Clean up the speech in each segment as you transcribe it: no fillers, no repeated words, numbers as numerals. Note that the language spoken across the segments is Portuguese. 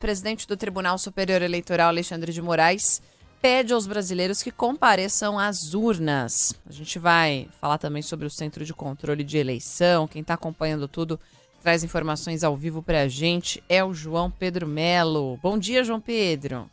presidente do Tribunal Superior Eleitoral, Alexandre de Moraes, pede aos brasileiros que compareçam às urnas. A gente vai falar também sobre o Centro de Controle de Eleição. Quem está acompanhando tudo, traz informações ao vivo para a gente, é o João Pedro Melo. Bom dia, João Pedro.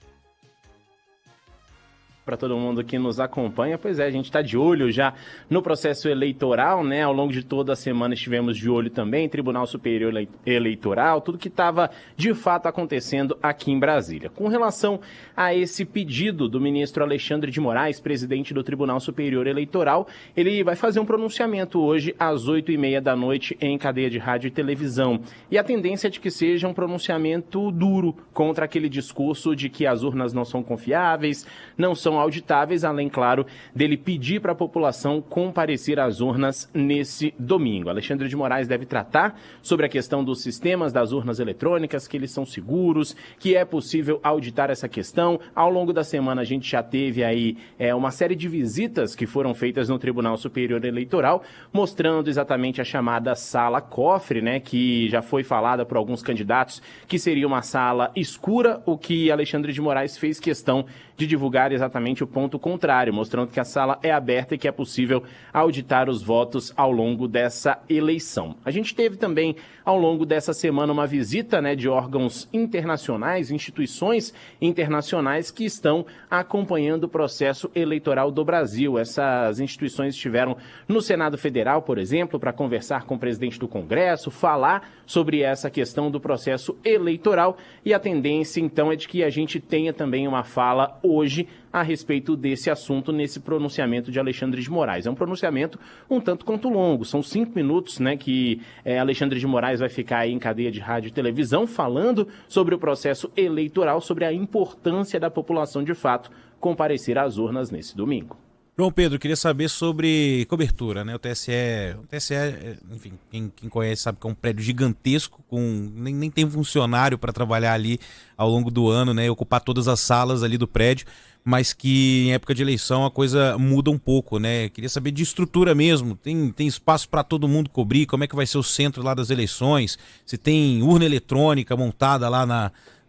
Para todo mundo que nos acompanha, pois é, a gente está de olho já no processo eleitoral, né? Ao longo de toda a semana estivemos de olho também, Tribunal Superior Eleitoral, tudo que estava de fato acontecendo aqui em Brasília. Com relação a esse pedido do ministro Alexandre de Moraes, presidente do Tribunal Superior Eleitoral, ele vai fazer um pronunciamento hoje às 8h30 da noite em cadeia de rádio e televisão. E a tendência é de que seja um pronunciamento duro contra aquele discurso de que as urnas não são confiáveis, não são auditáveis, além, claro, dele pedir para a população comparecer às urnas nesse domingo. Alexandre de Moraes deve tratar sobre a questão dos sistemas das urnas eletrônicas, que eles são seguros, que é possível auditar essa questão. Ao longo da semana a gente já teve aí uma série de visitas que foram feitas no Tribunal Superior Eleitoral, mostrando exatamente a chamada sala cofre, né, que já foi falada por alguns candidatos que seria uma sala escura, o que Alexandre de Moraes fez questão de divulgar exatamente o ponto contrário, mostrando que a sala é aberta e que é possível auditar os votos ao longo dessa eleição. A gente teve também, ao longo dessa semana, uma visita, né, de órgãos internacionais, instituições internacionais que estão acompanhando o processo eleitoral do Brasil. Essas instituições estiveram no Senado Federal, por exemplo, para conversar com o presidente do Congresso, falar sobre essa questão do processo eleitoral, e a tendência, então, é de que a gente tenha também uma fala hoje a respeito desse assunto nesse pronunciamento de Alexandre de Moraes. É um pronunciamento um tanto quanto longo, são 5 minutos, né, que Alexandre de Moraes vai ficar aí em cadeia de rádio e televisão falando sobre o processo eleitoral, sobre a importância da população de fato comparecer às urnas nesse domingo. João Pedro, queria saber sobre cobertura, né? O TSE, enfim, quem conhece sabe que é um prédio gigantesco, nem tem funcionário para trabalhar ali ao longo do ano, né? Ocupar todas as salas ali do prédio, mas que em época de eleição a coisa muda um pouco, né? Queria saber de estrutura mesmo, tem espaço para todo mundo cobrir, como é que vai ser o centro lá das eleições, se tem urna eletrônica montada lá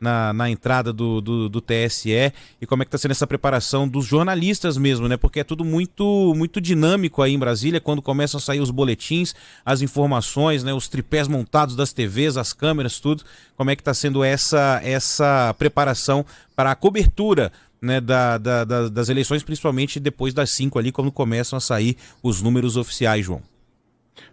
na entrada do TSE, e como é que está sendo essa preparação dos jornalistas mesmo, né? Porque é tudo muito dinâmico aí em Brasília, quando começam a sair os boletins, as informações, né? Os tripés montados das TVs, as câmeras, tudo. Como é que está sendo essa preparação para a cobertura, né, das eleições, principalmente depois das 5 ali, quando começam a sair os números oficiais, João?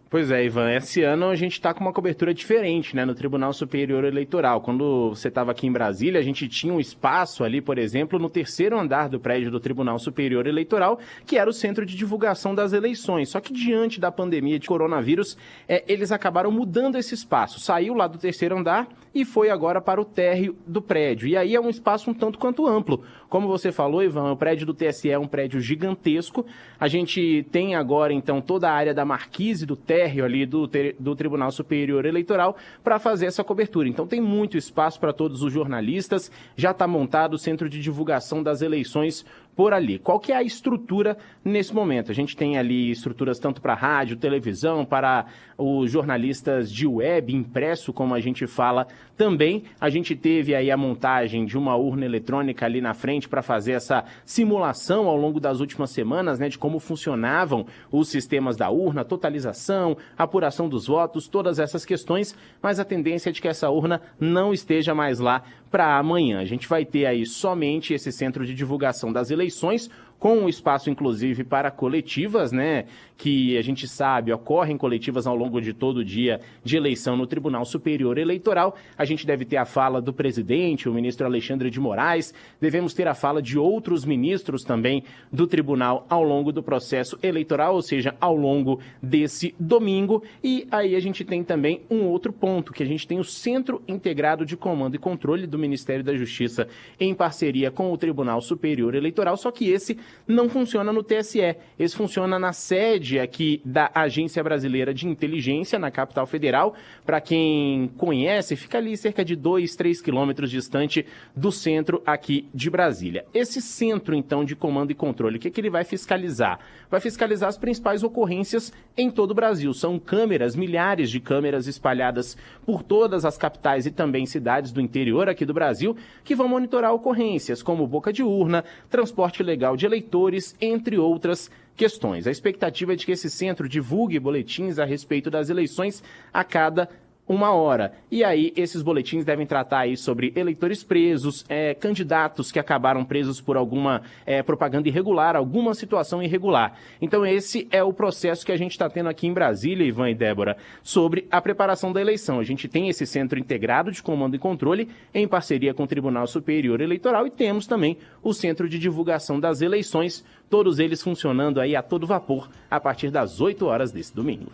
Pois é, Ivan, esse ano a gente está com uma cobertura diferente, né, no Tribunal Superior Eleitoral. Quando você estava aqui em Brasília, a gente tinha um espaço ali, por exemplo, no 3º andar do prédio do Tribunal Superior Eleitoral, que era o centro de divulgação das eleições. Só que diante da pandemia de coronavírus, eles acabaram mudando esse espaço. Saiu lá do 3º andar e foi agora para o térreo do prédio. E aí é um espaço um tanto quanto amplo. Como você falou, Ivan, o prédio do TSE é um prédio gigantesco. A gente tem agora, então, toda a área da marquise do térreo ali do Tribunal Superior Eleitoral para fazer essa cobertura. Então tem muito espaço para todos os jornalistas, já está montado o centro de divulgação das eleições por ali. Qual que é a estrutura nesse momento? A gente tem ali estruturas tanto para rádio, televisão, para os jornalistas de web, impresso, como a gente fala também. A gente teve aí a montagem de uma urna eletrônica ali na frente para fazer essa simulação ao longo das últimas semanas, né, de como funcionavam os sistemas da urna, totalização, apuração dos votos, todas essas questões, mas a tendência é de que essa urna não esteja mais lá para amanhã. A gente vai ter aí somente esse centro de divulgação das eleições, com um espaço, inclusive, para coletivas, né, que a gente sabe ocorrem coletivas ao longo de todo o dia de eleição no Tribunal Superior Eleitoral. A gente deve ter a fala do presidente, o ministro Alexandre de Moraes, devemos ter a fala de outros ministros também do tribunal ao longo do processo eleitoral, ou seja, ao longo desse domingo. E aí a gente tem também um outro ponto, que a gente tem o Centro Integrado de Comando e Controle do Ministério da Justiça em parceria com o Tribunal Superior Eleitoral, só que esse não funciona no TSE. Esse funciona na sede aqui da Agência Brasileira de Inteligência, na capital federal. Para quem conhece, fica ali cerca de 2-3 quilômetros distante do centro aqui de Brasília. Esse centro, então, de comando e controle, o que ele vai fiscalizar? Vai fiscalizar as principais ocorrências em todo o Brasil. São câmeras, milhares de câmeras espalhadas por todas as capitais e também cidades do interior aqui do Brasil, que vão monitorar ocorrências como boca de urna, transporte ilegal de eleitores, entre outras questões. A expectativa é de que esse centro divulgue boletins a respeito das eleições a cada 1 hora. E aí, esses boletins devem tratar aí sobre eleitores presos, candidatos que acabaram presos por alguma propaganda irregular, alguma situação irregular. Então, esse é o processo que a gente está tendo aqui em Brasília, Ivan e Débora, sobre a preparação da eleição. A gente tem esse centro integrado de comando e controle em parceria com o Tribunal Superior Eleitoral e temos também o centro de divulgação das eleições, todos eles funcionando aí a todo vapor a partir das 8 horas desse domingo.